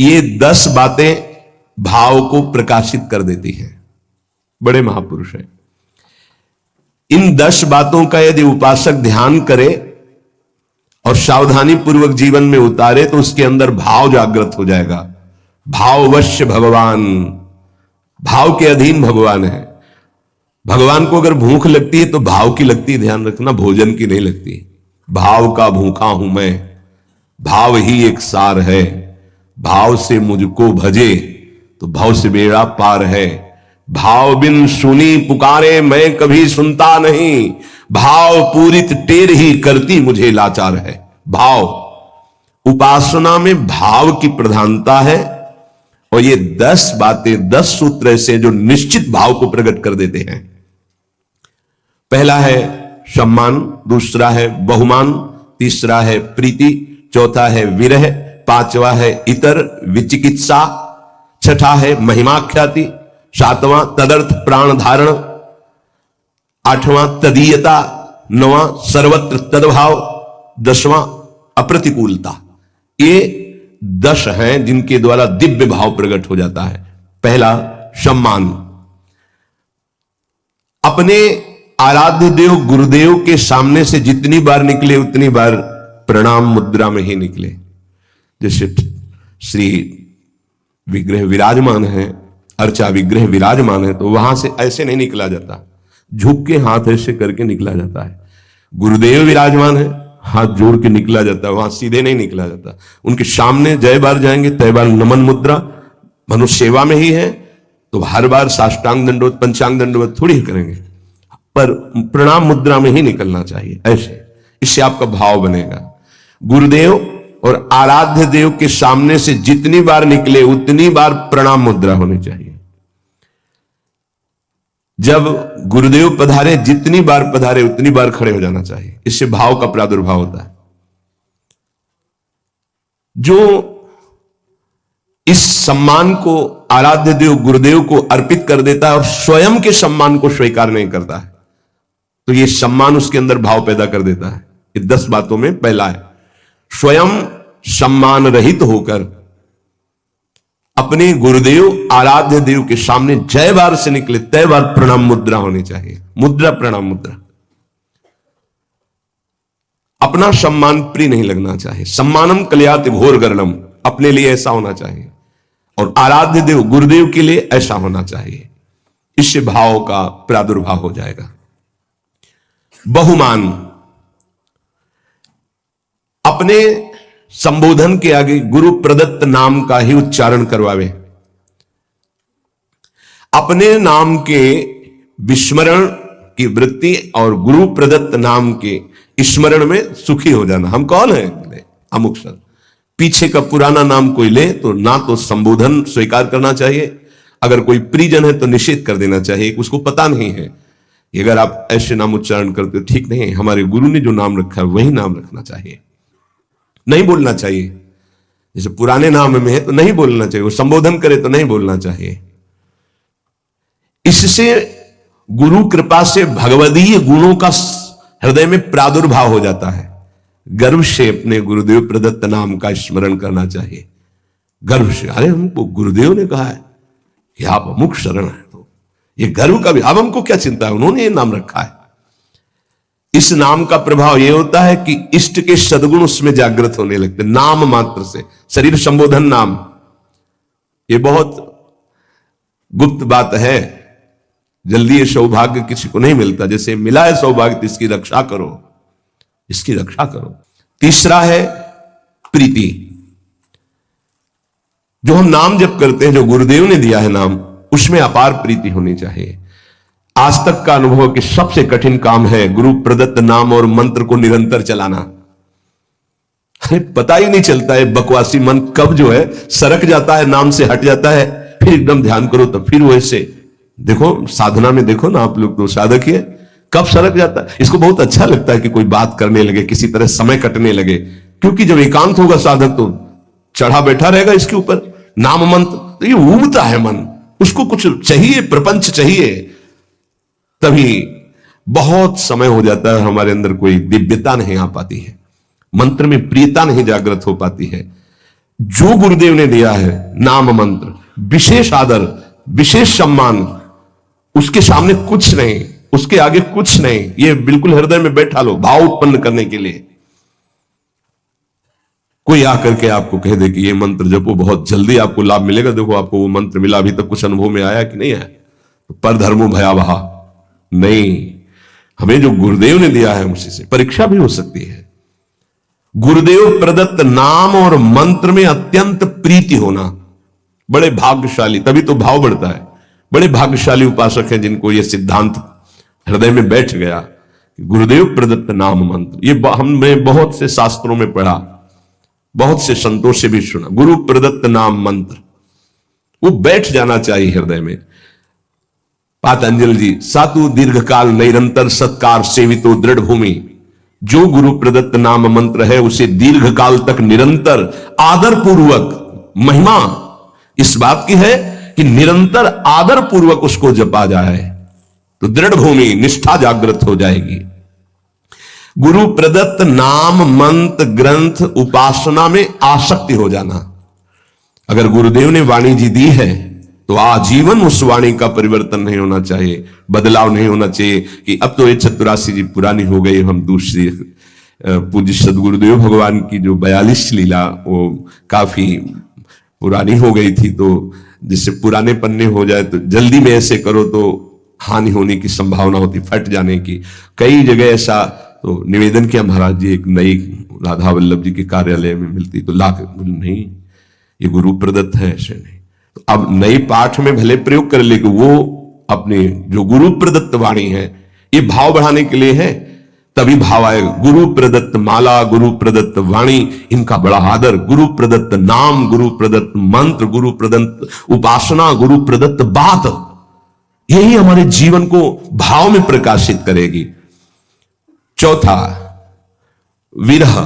ये 10 बातें भाव को प्रकाशित कर देती हैं। बड़े महापुरुष हैं। इन 10 बातों का यदि उपासक ध्यान करे और सावधानी पूर्वक जीवन में उतारे तो उसके अंदर भाव जागृत हो जाएगा। भाववश्य भगवान, भाव के अधीन भगवान है। भगवान को अगर भूख लगती है तो भाव की लगती है, ध्यान रखना, भोजन की नहीं लगती। भाव का भूखा हूं मैं, भाव ही एक सार है, भाव से मुझको भजे तो भाव से बेड़ा पार है। भाव बिन सुनी पुकारे मैं कभी सुनता नहीं, भाव पूरित टेर ही करती मुझे लाचार है। भाव, उपासना में भाव की प्रधानता है और ये 10 बातें, 10 सूत्र ऐसे जो निश्चित भाव को प्रकट कर देते हैं। पहला है सम्मान, दूसरा है बहुमान, तीसरा है प्रीति, चौथा है विरह, पांचवा है इतर विचिकित्सा, छठा है महिमा ख्याति, सातवां तदर्थ प्राण धारण, आठवां तदीयता, नवां सर्वत्र तदभाव, 10वां अप्रतिकूलता। ये 10 हैं जिनके द्वारा दिव्य भाव प्रकट हो जाता है। पहला सम्मान, अपने आराध्य देव गुरुदेव के सामने से जितनी बार निकले उतनी बार प्रणाम मुद्रा में ही निकले। जैसे श्री विग्रह विराजमान है, अर्चा विग्रह विराजमान है, तो वहां से ऐसे नहीं निकला जाता, झुक के हाथ ऐसे करके निकला जाता है। गुरुदेव विराजमान है, हाथ जोड़ के निकला जाता है, वहां सीधे नहीं निकला जाता। उनके सामने जय बार जाएंगे तय बार नमन मुद्रा, मनुष्य सेवा में ही है तो हर बार साष्टांग दंडवत पंचांग दंडवत थोड़ी ही करेंगे, पर प्रणाम मुद्रा में ही निकलना चाहिए ऐसे। इससे आपका भाव बनेगा। गुरुदेव और आराध्य देव के सामने से जितनी बार निकले उतनी बार प्रणाम मुद्रा होनी चाहिए। जब गुरुदेव पधारे, जितनी बार पधारे उतनी बार खड़े हो जाना चाहिए। इससे भाव का प्रादुर्भाव होता है। जो इस सम्मान को आराध्य देव गुरुदेव को अर्पित कर देता है और स्वयं के सम्मान को स्वीकार नहीं करता है, तो यह सम्मान उसके अंदर भाव पैदा कर देता है। ये 10 बातों में पहला है। स्वयं सम्मान रहित होकर अपने गुरुदेव आराध्य देव के सामने जय बार से निकले तय बार प्रणाम मुद्रा होनी चाहिए। मुद्रा प्रणाम मुद्रा। अपना सम्मान प्रिय नहीं लगना चाहिए। सम्मानम कल्याति घोर गर्णम, अपने लिए ऐसा होना चाहिए और आराध्य देव गुरुदेव के लिए ऐसा होना चाहिए। इससे भाव का प्रादुर्भाव हो जाएगा। बहुमान, अपने संबोधन के आगे गुरु प्रदत्त नाम का ही उच्चारण करवावे। अपने नाम के विस्मरण की वृत्ति और गुरु प्रदत्त नाम के स्मरण में सुखी हो जाना। हम कौन है? अमुक सर। पीछे का पुराना नाम कोई ले तो ना तो संबोधन स्वीकार करना चाहिए, अगर कोई परिजन है तो निषेध कर देना चाहिए, उसको पता नहीं है। अगर आप ऐसे नाम उच्चारण करते हो ठीक नहीं है। हमारे गुरु ने जो नाम रखा है वही नाम रखना चाहिए, नहीं बोलना चाहिए। जैसे पुराने नाम में है तो नहीं बोलना चाहिए, वो संबोधन करे तो नहीं बोलना चाहिए। इससे गुरु कृपा से भगवदीय गुणों का हृदय में प्रादुर्भाव हो जाता है। गर्व से अपने गुरुदेव प्रदत्त नाम का स्मरण करना चाहिए। गर्व से, अरे हमको गुरुदेव ने कहा है कि आप अमुक शरण है, तो ये गर्व का भी, अब हमको क्या चिंता है, उन्होंने ये नाम रखा है। इस नाम का प्रभाव यह होता है कि इष्ट के सद्गुण उसमें जागृत होने लगते। नाम मात्र से शरीर संबोधन नाम, ये बहुत गुप्त बात है, जल्दी ये सौभाग्य किसी को नहीं मिलता। जैसे मिला है सौभाग्य तो इसकी रक्षा करो, इसकी रक्षा करो। तीसरा है प्रीति। जो हम नाम जप करते हैं, जो गुरुदेव ने दिया है नाम, उसमें अपार प्रीति होनी चाहिए। आज तक का अनुभव कि सबसे कठिन काम है गुरु प्रदत्त नाम और मंत्र को निरंतर चलाना। अरे पता ही नहीं चलता है बकवासी मन कब जो है सरक जाता है, नाम से हट जाता है, फिर एकदम ध्यान करो तो फिर वो ऐसे देखो, साधना में देखो ना आप लोग, तो साधक ही है, कब सरक जाता है। इसको बहुत अच्छा लगता है कि कोई बात करने लगे, किसी तरह समय कटने लगे, क्योंकि जब एकांत होगा साधक तो चढ़ा बैठा रहेगा इसके ऊपर नाम मंत्र, तो ये ऊबता है मन, उसको कुछ चाहिए, प्रपंच चाहिए, तभी बहुत समय हो जाता है, हमारे अंदर कोई दिव्यता नहीं आ पाती है, मंत्र में प्रियता नहीं जागृत हो पाती है। जो गुरुदेव ने दिया है नाम मंत्र, विशेष आदर, विशेष सम्मान, उसके सामने कुछ नहीं, उसके आगे कुछ नहीं। ये बिल्कुल हृदय में बैठा लो, भाव उत्पन्न करने के लिए। कोई आकर के आपको कह दे कि ये मंत्र जपो, बहुत जल्दी आपको लाभ मिलेगा, देखो आपको वो मंत्र मिला, अभी तक कुछ अनुभव में आया कि नहीं आया, तो पर धर्मो भयावहा नहीं। हमें जो गुरुदेव ने दिया है उसी से परीक्षा भी हो सकती है। गुरुदेव प्रदत्त नाम और मंत्र में अत्यंत प्रीति होना, बड़े भाग्यशाली, तभी तो भाव बढ़ता है। बड़े भाग्यशाली उपासक हैं जिनको यह सिद्धांत हृदय में बैठ गया, गुरुदेव प्रदत्त नाम मंत्र। ये हमने बहुत से शास्त्रों में पढ़ा, बहुत से संतों से भी सुना, गुरु प्रदत्त नाम मंत्र, वो बैठ जाना चाहिए हृदय में। पातंजल जी, सातु दीर्घकाल निरंतर सत्कार सेवितो दृढ़ भूमि, जो गुरु प्रदत्त नाम मंत्र है उसे दीर्घकाल तक निरंतर आदर पूर्वक, महिमा इस बात की है कि निरंतर आदर पूर्वक उसको जपा जाए तो दृढ़ भूमि, निष्ठा जागृत हो जाएगी। गुरु प्रदत्त नाम मंत्र ग्रंथ उपासना में आसक्ति हो जाना। अगर गुरुदेव ने वाणी जी दी है तो आजीवन उस वाणी का परिवर्तन नहीं होना चाहिए, बदलाव नहीं होना चाहिए कि अब तो ये 84 जी पुरानी हो गई, हम दूसरी। पूज्य सदगुरुदेव भगवान की जो 42 लीला वो काफी पुरानी हो गई थी, तो जिससे पुराने पन्ने हो जाए तो जल्दी में ऐसे करो तो हानि होने की संभावना होती, फट जाने की। कई जगह ऐसा तो निवेदन किया महाराज जी, एक नई राधा वल्लभ जी के कार्यालय में मिलती तो लाख, नहीं ये गुरु प्रदत्त है, ऐसे नहीं। तो अब नई पाठ में भले प्रयोग कर ले कि वो अपने जो गुरु प्रदत्त वाणी है, ये भाव बढ़ाने के लिए है, तभी भाव आएगा। गुरु प्रदत्त माला, गुरु प्रदत्त वाणी, इनका बड़ा आदर, गुरु प्रदत्त नाम, गुरु प्रदत्त मंत्र, गुरु प्रदत्त उपासना, गुरु प्रदत्त बात, यही हमारे जीवन को भाव में प्रकाशित करेगी। चौथा, विरह।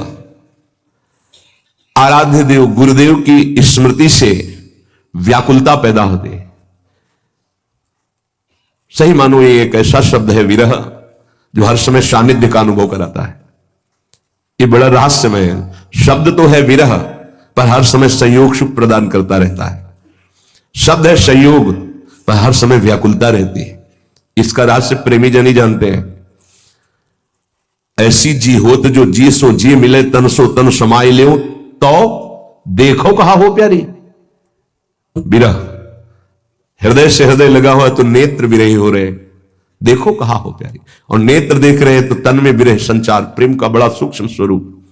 आराध्य देव गुरुदेव की स्मृति से व्याकुलता पैदा होती है। सही मानो ये एक ऐसा शब्द है विरह जो हर समय सानिध्य का अनुभव कराता है। ये बड़ा रहस्यमय है। शब्द तो है विरह, पर हर समय संयोग सुख प्रदान करता रहता है। शब्द है संयोग, पर हर समय व्याकुलता रहती है। इसका रहस्य प्रेमी जन ही जानते हैं। ऐसी जी होत जो जी सो जी मिले, तन सो तन समाये ले, तो देखो कहा हो प्यारी। विरह हृदय से हृदय लगा हुआ तो नेत्र विरही हो रहे, देखो कहा हो प्यारी। और नेत्र देख रहे हैं तो तन में विरह संचार, प्रेम का बड़ा सूक्ष्म स्वरूप।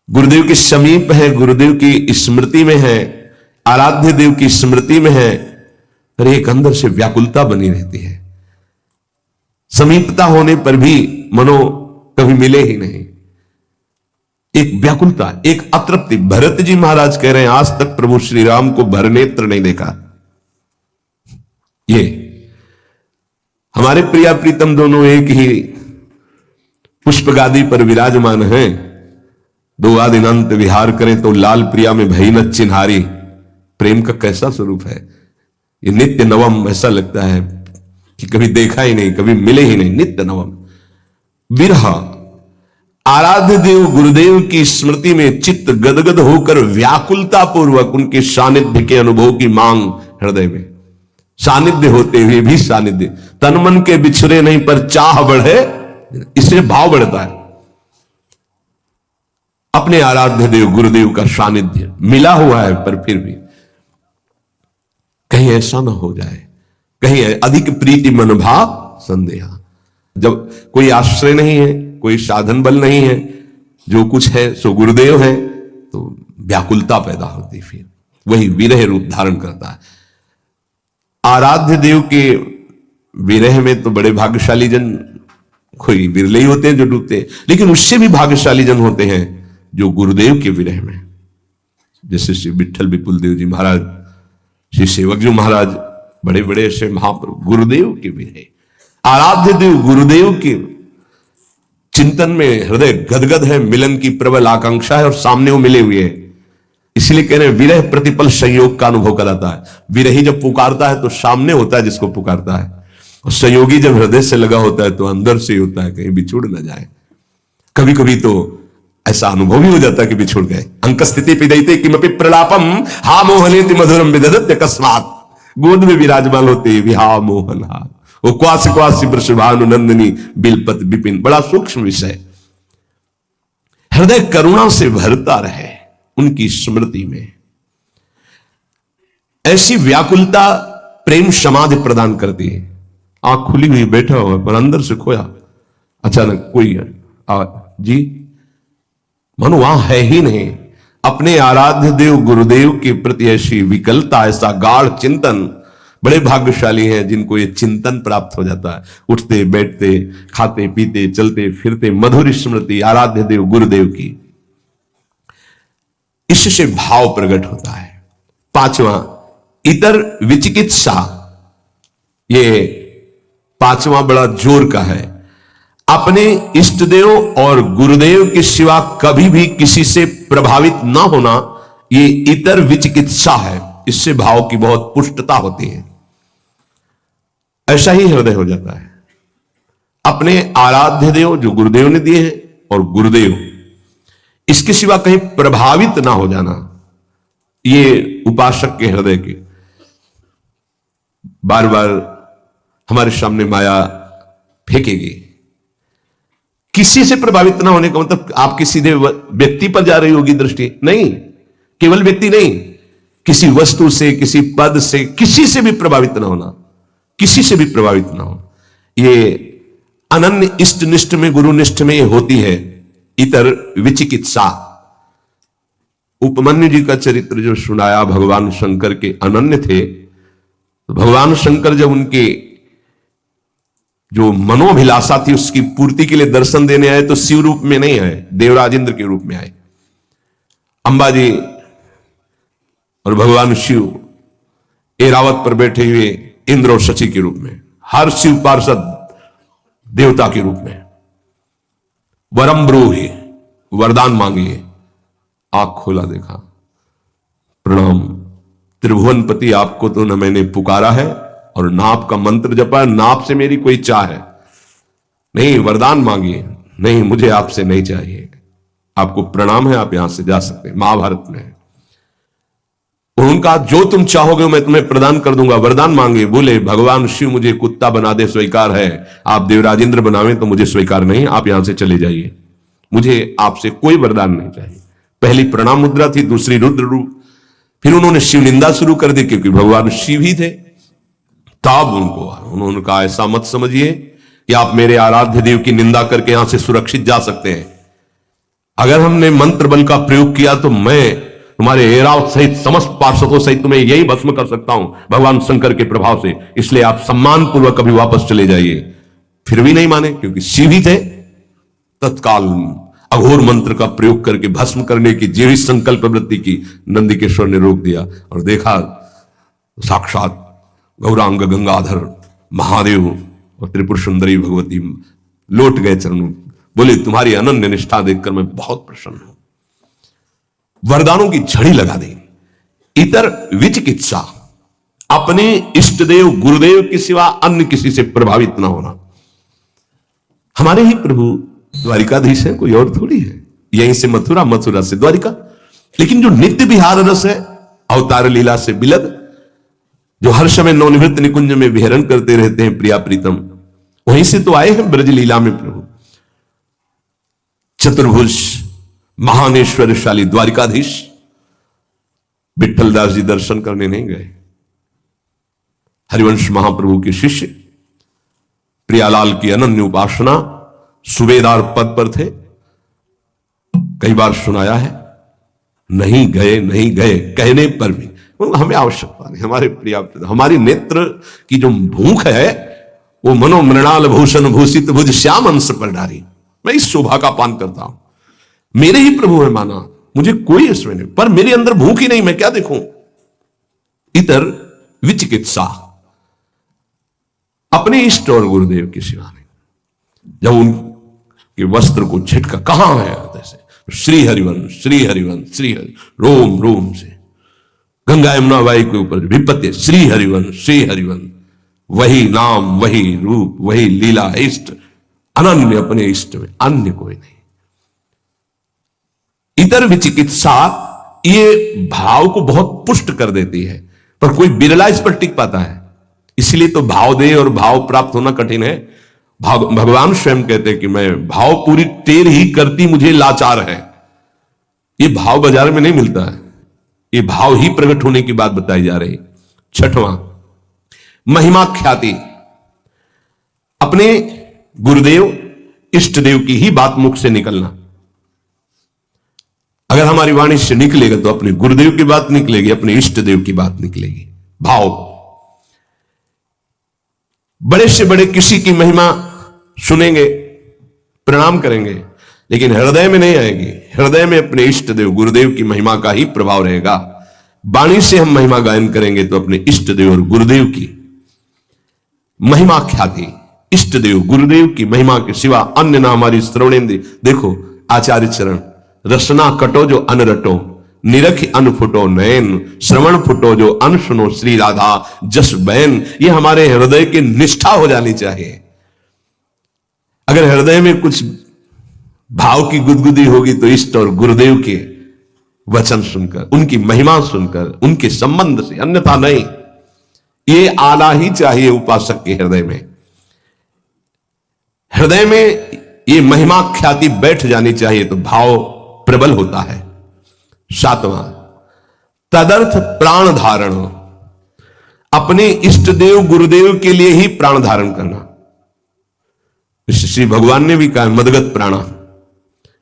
गुरुदेव के समीप है, गुरुदेव की स्मृति में है, आराध्य देव की स्मृति में है, पर एक अंदर से व्याकुलता बनी रहती है। समीपता होने पर भी मनो कभी मिले ही नहीं, एक व्याकुलता, एक अतृप्ति। भरत जी महाराज कह रहे हैं आज तक प्रभु श्री राम को भरनेत्र नहीं देखा। ये हमारे प्रिया प्रीतम दोनों एक ही पुष्प गादी पर विराजमान हैं, दो आदिनंत विहार करें तो लाल प्रिया में भई न चिन्हारी। प्रेम का कैसा स्वरूप है ये, नित्य नवम। ऐसा लगता है कि कभी देखा ही नहीं, कभी मिले ही नहीं, नित्य नवम। विरह। आराध्य देव गुरुदेव की स्मृति में चित्त गदगद होकर व्याकुलता पूर्वक उनके सानिध्य के अनुभव की मांग हृदय में। सानिध्य होते हुए भी सानिध्य, तन मन के बिछड़े नहीं पर चाह बढ़े, इससे भाव बढ़ता है। अपने आराध्य देव गुरुदेव का सानिध्य मिला हुआ है, पर फिर भी कहीं ऐसा ना हो जाए, कहीं अधिक प्रीति मनभाव संदेहा। जब कोई आश्रय नहीं है, कोई साधन बल नहीं है, जो कुछ है सो गुरुदेव है, तो व्याकुलता पैदा होती, फिर वही विरह रूप धारण करता है। आराध्य देव के विरह में तो बड़े भाग्यशाली जन, कोई बिरले ही होते हैं जो डूबते हैं, लेकिन उससे भी भाग्यशाली जन होते हैं जो गुरुदेव के विरह में, जैसे श्री विठल विपुल देव जी महाराज, श्री सेवक जी महाराज, बड़े बड़े ऐसे महाप्रभु गुरुदेव के विरह। आराध्य देव गुरुदेव के चिंतन में हृदय गदगद है, मिलन की प्रबल आकांक्षा है और सामने वो मिले हुए हैं। इसलिए कह रहे हैं विरह प्रतिपल संयोग का अनुभव कराता है। विरही जब पुकारता है तो सामने होता है जिसको पुकारता है, और संयोगी जब हृदय से लगा होता है तो अंदर से ही होता है, कहीं बिछुड़ न जाए। कभी कभी तो ऐसा अनुभव ही हो जाता कि बिछुड़ गए। अंक स्थिति पिदयते किमपि प्रलापम हा मोहनेति मधुरम विदधत्य अकस्मात्। गोद में विराजमान होते विहा मोहन हा, वो क्वास क्वासी वृषभानु नंदिनी बिलपत विपिन। बड़ा सूक्ष्म विषय। हृदय करुणा से भरता रहे उनकी स्मृति में। ऐसी व्याकुलता प्रेम समाधि प्रदान करती है। आंख खुली हुई बैठा हुआ पर अंदर से खोया, अचानक कोई जी मनु वहां है ही नहीं। अपने आराध्य देव गुरुदेव के प्रति ऐसी विकलता, ऐसा गाढ़ चिंतन। बड़े भाग्यशाली हैं जिनको ये चिंतन प्राप्त हो जाता है। उठते बैठते, खाते पीते, चलते फिरते मधुर स्मृति आराध्य देव गुरुदेव की। इससे भाव प्रकट होता है। पांचवा, इतर विचिकित्सा। ये पांचवा बड़ा जोर का है। अपने इष्ट देव और गुरुदेव के सिवा कभी भी किसी से प्रभावित ना होना, ये इतर विचिकित्सा है। इससे भाव की बहुत पुष्टता होती है। ऐसा ही हृदय हो जाता है। अपने आराध्य देव जो गुरुदेव ने दिए हैं और गुरुदेव, इसके सिवा कहीं प्रभावित ना हो जाना, ये उपासक के हृदय के। बार बार हमारे सामने माया फेंकेगी। किसी से प्रभावित ना होने का मतलब आपकी सीधे व्यक्ति पर जा रही होगी दृष्टि, नहीं। केवल व्यक्ति नहीं, किसी वस्तु से, किसी पद से, किसी से भी प्रभावित ना होना, किसी से भी प्रभावित ना हो। ये अनन्य इष्ट निष्ठ में, गुरु निष्ठ में ये होती है इतर विचिकित्सा। उपमन्यु जी का चरित्र जो सुनाया, भगवान शंकर के अनन्य थे। तो भगवान शंकर जब उनके जो मनोभिलाषा थी उसकी पूर्ति के लिए दर्शन देने आए तो शिव रूप में नहीं आए, देवराज इंद्र के रूप में आए। अंबाजी और भगवान शिव एरावत पर बैठे हुए इंद्र और शची के रूप में, हर शिव पार्षद देवता के रूप में। वरम ब्रूहि, वरदान मांगिए। आंख खोला, देखा, प्रणाम त्रिभुवनपति, आपको तो न मैंने पुकारा है और ना आपका मंत्र जपा, ना आपसे मेरी कोई चाह है। नहीं, वरदान मांगिए। नहीं, मुझे आपसे नहीं चाहिए, आपको प्रणाम है, आप यहां से जा सकते हैं। महाभारत में है। उनका जो तुम चाहोगे मैं तुम्हें प्रदान कर दूंगा, वरदान मांगे। बोले भगवान शिव मुझे कुत्ता बना दे स्वीकार है, आप देवराज इंद्र बनावे तो मुझे स्वीकार नहीं, आप यहां से चले जाइए, मुझे आपसे कोई वरदान नहीं चाहिए। पहली प्रणाम मुद्रा थी, दूसरी रुद्र रूप। फिर उन्होंने शिव निंदा शुरू कर दी क्योंकि भगवान शिव ही थे। तब उन्होंने कहा ऐसा मत समझिए कि आप मेरे आराध्य देव की निंदा करके यहां से सुरक्षित जा सकते हैं। अगर हमने मंत्र बल का प्रयोग किया तो मैं तुम्हारे एरावत सहित समस्त पार्षदों सहित तुम्हें यही भस्म कर सकता हूं भगवान शंकर के प्रभाव से, इसलिए आप सम्मान पूर्वक अभी वापस चले जाइए। फिर भी नहीं माने क्योंकि शिव ही थे। तत्काल अघोर मंत्र का प्रयोग करके भस्म करने की जीवित संकल्प वृत्ति की नंदिकेश्वर ने रोक दिया और देखा साक्षात गौरांग गंगाधर महादेव और त्रिपुर सुंदरी भगवती लौट गए चरणों। बोले तुम्हारी अनन्य निष्ठा देखकर मैं बहुत प्रसन्न हूं। वरदानों की झड़ी लगा दी। इतर विचिकित्सा, अपने इष्ट देव गुरुदेव के सिवा अन्य किसी से प्रभावित ना होना। हमारे ही प्रभु द्वारिकाधीश है, कोई और थोड़ी है। यहीं से मथुरा, मथुरा से द्वारिका। लेकिन जो नित्य विहार रस है, अवतार लीला से बिलद, जो हर समय नवनिवृत्त निकुंज में विहरण करते रहते हैं प्रिया प्रीतम, वहीं से तो आए हैं ब्रज लीला में प्रभु। चतुर्भुज महानेश्वरशाली द्वारिकाधीश विठलदास जी दर्शन करने नहीं गए। हरिवंश महाप्रभु के शिष्य प्रियालाल की अनन्य उपासना सुबेदार पद पर थे। कई बार सुनाया है, नहीं गए नहीं गए कहने पर भी हमें आवश्यकता नहीं। हमारे प्रिया, हमारी नेत्र की जो भूख है वो मनो मृणाल भूषण भूषित भुज श्याम अंश पर डारी। मैं इस शोभा का पान करता हूं। मेरे ही प्रभु है माना, मुझे कोई इसमें नहीं, पर मेरे अंदर भूख ही नहीं, मैं क्या देखूं। इतर विचिकित्सा, अपने इष्ट और गुरुदेव की सिवा नहीं। जब उनके वस्त्र को झटका, कहां है जैसे श्री हरिवंश श्री हरिवंश श्री हरि, रोम रोम से गंगा यमुना बाई के ऊपर विपत्ति श्री हरिवंश श्री हरिवंश। वही नाम, वही रूप, वही लीला, इष्ट अनन्य अपने इष्ट में, अन्य कोई नहीं। इतर विचिकित्सा ये भाव को बहुत पुष्ट कर देती है, पर कोई बिरला इस पर टिक पाता है। इसलिए तो भाव दे और भाव प्राप्त होना कठिन है। भगवान स्वयं कहते हैं कि मैं भाव पूरी टेर ही करती मुझे लाचार है। ये भाव बाजार में नहीं मिलता है, ये भाव ही प्रकट होने की बात बताई जा रही। छठवां, महिमा ख्याति। अपने गुरुदेव इष्ट देव की ही बात मुख से निकलना। अगर हमारी वाणी से निकलेगा तो अपने गुरुदेव की बात निकलेगी, अपने इष्ट देव की बात निकलेगी। भाव, बड़े से बड़े किसी की महिमा सुनेंगे, प्रणाम करेंगे, लेकिन हृदय में नहीं आएगी। हृदय में अपने इष्ट देव गुरुदेव की महिमा का ही प्रभाव रहेगा। वाणी से हम महिमा गायन करेंगे तो अपने इष्ट देव और गुरुदेव की महिमा ख्याति, इष्ट देव गुरुदेव की महिमा के सिवा अन्य ना हमारी श्रवणेन्द्रिय। देखो आचार्य चरण, रसना कटो जो अन रटो, निरख अन फुटो नयन, श्रवण फुटो जो अन सुनो, श्री राधा जस बहन। ये हमारे हृदय की निष्ठा हो जानी चाहिए। अगर हृदय में कुछ भाव की गुदगुदी होगी तो इष्ट और गुरुदेव के वचन सुनकर, उनकी महिमा सुनकर, उनके संबंध से, अन्यथा नहीं। ये आना ही चाहिए उपासक के हृदय में। हृदय में ये महिमा ख्याति बैठ जानी चाहिए तो भाव प्रबल होता है। सातवां, तदर्थ प्राण धारण। अपने इष्ट देव गुरुदेव के लिए ही प्राण धारण करना। श्री भगवान ने भी कहा मदगत प्राणा,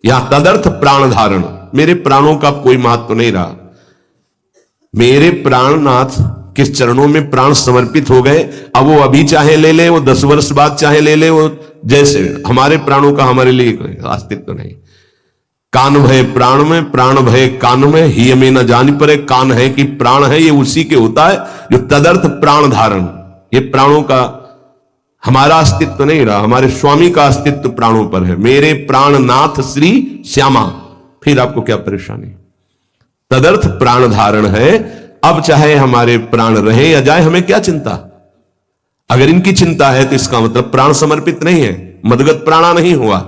यहां तदर्थ प्राण धारण। मेरे प्राणों का कोई महत्व नहीं रहा। मेरे प्राणनाथ के चरणों में प्राण समर्पित हो गए। अब वो अभी चाहे ले ले, वो 10 वर्ष बाद चाहे ले ले, वो जैसे हमारे प्राणों का हमारे लिए अस्तित्व नहीं। कान भय प्राण में, प्राण भय कान में, ही में न जान पड़े कान है कि प्राण है। ये उसी के होता है जो तदर्थ प्राण धारण। ये प्राणों का हमारा अस्तित्व नहीं रहा, हमारे स्वामी का अस्तित्व प्राणों पर है। मेरे प्राणनाथ श्री श्यामा। फिर आपको क्या परेशानी? तदर्थ प्राण धारण है। अब चाहे हमारे प्राण रहे या जाए, हमें क्या चिंता? अगर इनकी चिंता है तो इसका मतलब प्राण समर्पित नहीं है, मदगत प्राणा नहीं हुआ।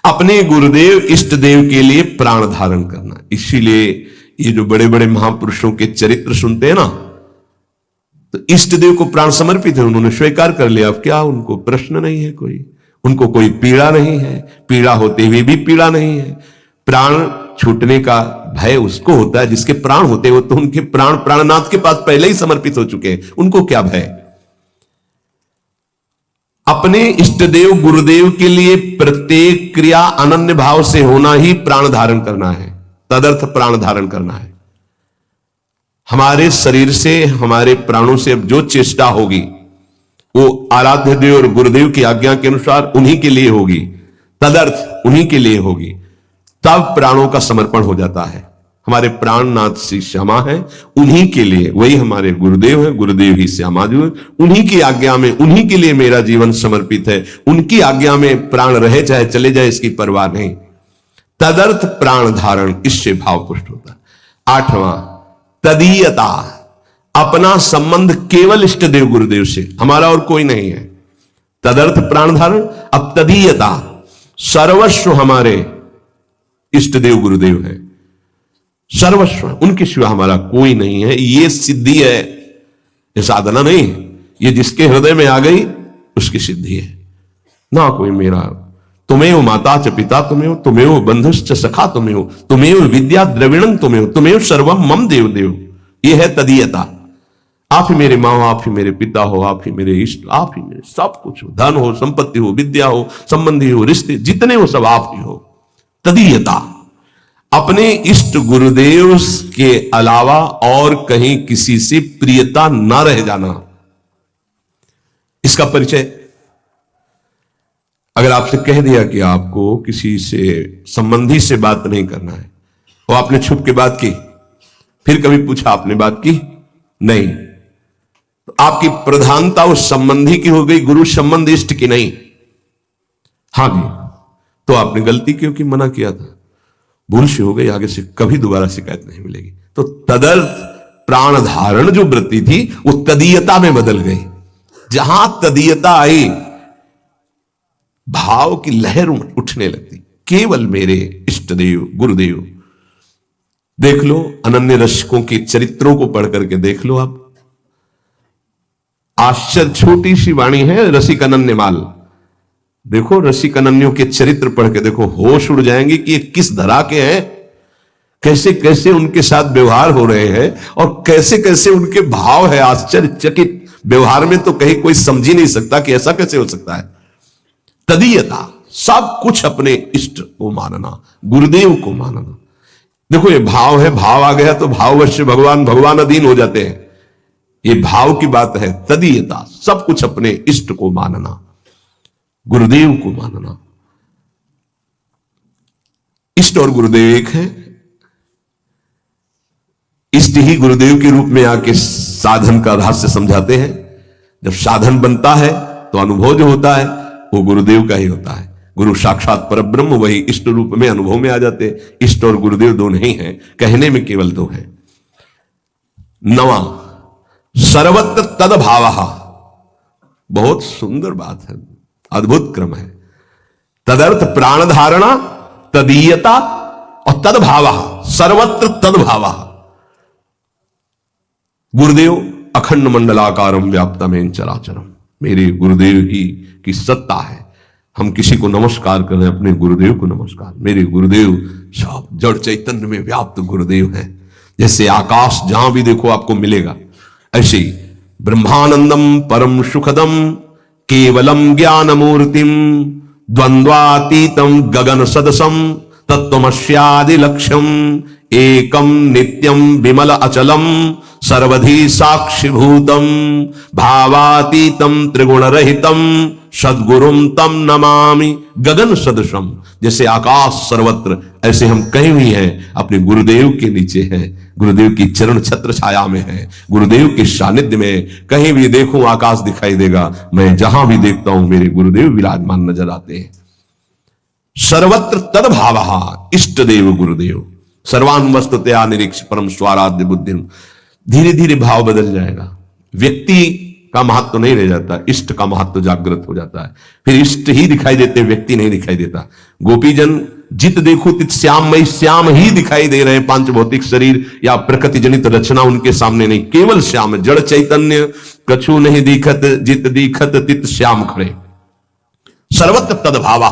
अपने गुरुदेव इष्ट देव के लिए प्राण धारण करना। इसीलिए ये जो बड़े बड़े महापुरुषों के चरित्र सुनते हैं ना, तो इष्ट देव को प्राण समर्पित है, उन्होंने स्वीकार कर लिया। अब क्या उनको प्रश्न नहीं है कोई, उनको कोई पीड़ा नहीं है, पीड़ा होते हुए भी पीड़ा नहीं है। प्राण छूटने का भय उसको होता है जिसके प्राण होते हो, तो उनके प्राण प्राणनाथ के पास पहले ही समर्पित हो चुके हैं, उनको क्या भय। अपने इष्ट देव गुरुदेव के लिए प्रत्येक क्रिया अनन्य भाव से होना ही प्राण धारण करना है, तदर्थ प्राण धारण करना है। हमारे शरीर से, हमारे प्राणों से अब जो चेष्टा होगी वो आराध्य देव और गुरुदेव की आज्ञा के अनुसार उन्हीं के लिए होगी, तदर्थ उन्हीं के लिए होगी। तब प्राणों का समर्पण हो जाता है। हमारे प्राणनाथ श्री श्यामा है, उन्हीं के लिए, वही हमारे गुरुदेव है, गुरुदेव ही श्यामा जी है। उन्हीं की आज्ञा में, उन्हीं के लिए मेरा जीवन समर्पित है। उनकी आज्ञा में प्राण रहे चाहे चले जाए, इसकी परवाह नहीं। तदर्थ प्राण धारण, इससे भाव पुष्ट होता है। आठवां, तदीयता। अपना संबंध केवल इष्ट देव गुरुदेव से, हमारा और कोई नहीं है। तदर्थ प्राण धारण। अब तदीयता, सर्वस्व हमारे इष्ट देव गुरुदेव है, सर्वस्व, उनके सिवा हमारा कोई नहीं है। ये सिद्धि है, ये साधना नहीं है। ये जिसके हृदय में आ गई उसकी सिद्धि है। ना कोई मेरा, तुमेव माता च पिता तुमेव, तुमेव बंधुश्च सखा तुमेव, तुमेव विद्या द्रविणं तुमेव, तुमेव सर्वम मम देव देव। ये है तदीयता। आप ही मेरे माँ हो, आप ही मेरे पिता हो, आप ही मेरे इष्ट, आप ही मेरे सब कुछ हो। धन हो, संपत्ति हो, विद्या हो, संबंधी हो, रिश्ते जितने हो सब आप ही हो। तदीयता, अपने इष्ट गुरुदेव के अलावा और कहीं किसी से प्रियता ना रह जाना, इसका परिचय। अगर आपसे कह दिया कि आपको किसी से संबंधी से बात नहीं करना है, और आपने छुप के बात की, फिर कभी पूछा आपने बात की नहीं, तो आपकी प्रधानता उस संबंधी की हो गई, गुरु संबंध इष्ट की नहीं। हाँ जी, तो आपने गलती क्योंकि मना किया था, भूल से हो गई, आगे से कभी दोबारा शिकायत नहीं मिलेगी। तो तदर्थ प्राण धारण जो वृत्ति थी वो तदीयता में बदल गई। जहां तदीयता आई, भाव की लहर उठने लगती। केवल मेरे इष्ट इष्ट देव गुरुदेव। देख लो अनन्य रसिकों के चरित्रों को पढ़ करके देख लो आप। आश्चर्य, छोटी सी वाणी है रसिक अनन्य माल। देखो रसिक अनन्यों के चरित्र पढ़ के देखो, होश उड़ जाएंगे कि ये किस धरा के हैं, कैसे कैसे उनके साथ व्यवहार हो रहे हैं और कैसे कैसे उनके भाव है। आश्चर्यचकित व्यवहार में तो कहीं कोई समझ ही नहीं सकता कि ऐसा कैसे हो सकता है। तदीयता, सब कुछ अपने इष्ट को मानना, गुरुदेव को मानना। देखो ये भाव है, भाव आ गया तो भाववश भगवान, भगवान अधीन हो जाते हैं। ये भाव की बात है। तदीयता, सब कुछ अपने इष्ट को मानना, गुरुदेव को मानना। इष्ट और गुरुदेव एक है। इष्ट ही गुरुदेव के रूप में आके साधन का रहस्य समझाते हैं। जब साधन बनता है तो अनुभव जो होता है वो गुरुदेव का ही होता है। गुरु साक्षात परब्रह्म, वही इष्ट रूप में अनुभव में आ जाते। इष्ट और गुरुदेव दो नहीं है, कहने में केवल दो है। नवा, सर्वत्र तदभाव। बहुत सुंदर बात है, अद्भुत क्रम है। तदर्थ प्राण धारणा, तदीयता और तदभाव, सर्वत्र तदभाव। गुरुदेव अखंड मंडलाकारम व्याप्तमेन चराचरम, मेरे गुरुदेव ही की सत्ता है। हम किसी को नमस्कार करें, अपने गुरुदेव को नमस्कार। मेरे गुरुदेव सब जड़ चैतन्य में व्याप्त गुरुदेव हैं। जैसे आकाश जहां भी देखो आपको मिलेगा, ऐसे ही ब्रह्मानंदम परम सुखदम केवलम ज्ञान मूर्तिम द्वंद्वातीतम गगन सदसम तत्वमस्यादि लक्ष्यम एकम नित्यम विमल अचलम सर्वधि साक्षिभूतम भावातीतम त्रिगुण रहितम सद्गुरुम तम नमामि गगन सदृशम। जैसे आकाश सर्वत्र, ऐसे हम कहीं भी हैं अपने गुरुदेव के नीचे हैं, गुरुदेव की चरण छत्र छाया में है, गुरुदेव के सानिध्य में। कहीं भी देखूं आकाश दिखाई देगा, मैं जहां भी देखता हूं मेरे गुरुदेव विराजमान नजर आते हैं। सर्वत्र तद्भाव, इष्ट देव गुरुदेव। सर्वान्वस्ततया निरीक्ष परम स्वाराध्य बुद्धि। धीरे धीरे भाव बदल जाएगा, व्यक्ति का महत्व नहीं रह जाता, इष्ट का महत्व जागृत हो जाता है। फिर इष्ट ही दिखाई देते, व्यक्ति नहीं दिखाई देता। गोपीजन जित देखो तित श्याममय, श्याम ही दिखाई दे रहे हैं। पांच भौतिक शरीर या प्रकृति जनित रचना उनके सामने नहीं, केवल श्याम, जड़ चैतन्य कछु नहीं दिखत, जित दिखत तित श्याम खड़े। सर्वत्र तद्भावा,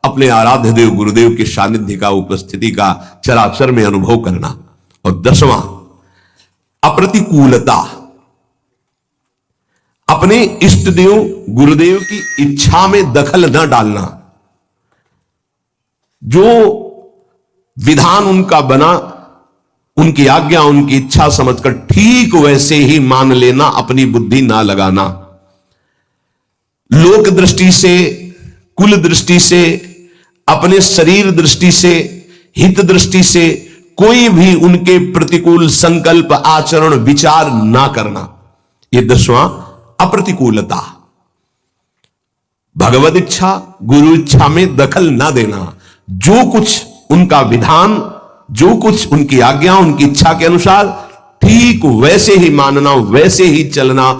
अपने आराध्य देव गुरुदेव के सानिध्य का, उपस्थिति का चराचर में अनुभव करना। और 10वां, अप्रतिकूलता, अपने इष्ट देव गुरुदेव की इच्छा में दखल न डालना। जो विधान उनका बना, उनकी आज्ञा, उनकी इच्छा समझकर ठीक वैसे ही मान लेना, अपनी बुद्धि ना लगाना। लोक दृष्टि से, कुल दृष्टि से, अपने शरीर दृष्टि से, हित दृष्टि से कोई भी उनके प्रतिकूल संकल्प, आचरण, विचार ना करना। ये 10वां, अप्रतिकूलता। भगवत इच्छा, गुरु इच्छा में दखल ना देना। जो कुछ उनका विधान, जो कुछ उनकी आज्ञा, उनकी इच्छा के अनुसार ठीक वैसे ही मानना, वैसे ही चलना।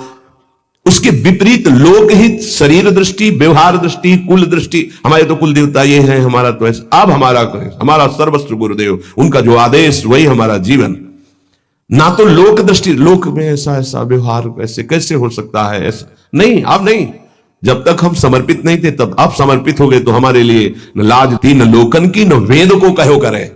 उसके विपरीत लोकहित, शरीर दृष्टि, व्यवहार दृष्टि, कुल दृष्टि, हमारे तो कुल देवता ये हैं, हमारा तो ऐसा, अब हमारा सर्वस्व गुरुदेव, उनका जो आदेश वही हमारा जीवन। ना तो लोक दृष्टि, लोक में ऐसा ऐसा व्यवहार कैसे कैसे हो सकता है, ऐसा नहीं, अब नहीं। जब तक हम समर्पित नहीं थे तब, अब समर्पित हो गए तो हमारे लिए न लाज थी, न लोकन की, न वेद को कहो करें।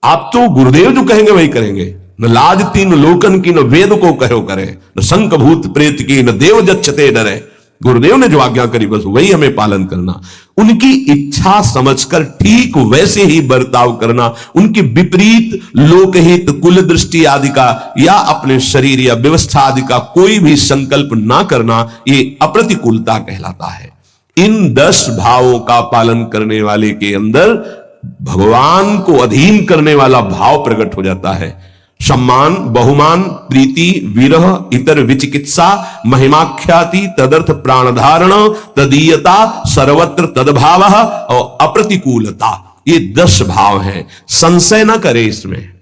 आप तो गुरुदेव जो कहेंगे वही करेंगे। न लाज थी, न लोकन की, न वेद को कहो करें, न शंख भूत प्रेत की, न देव जच्छते डरे। गुरुदेव ने जो आज्ञा करी बस वही हमें पालन करना। उनकी इच्छा समझकर ठीक वैसे ही बर्ताव करना। उनके विपरीत लोकहित, कुल दृष्टि आदि का या अपने शरीर या व्यवस्था आदि का कोई भी संकल्प ना करना, ये अप्रतिकूलता कहलाता है। इन 10 भावों का पालन करने वाले के अंदर भगवान को अधीन करने वाला भाव प्रकट हो जाता है। सम्मान, बहुमान, प्रीति, विरह, इतर विचिकित्सा, महिमाख्याति, तदर्थ प्राण धारण, तदीयता, सर्वत्र तद्भाव और अप्रतिकूलता। ये 10 भाव हैं। संशय ना करे इसमें।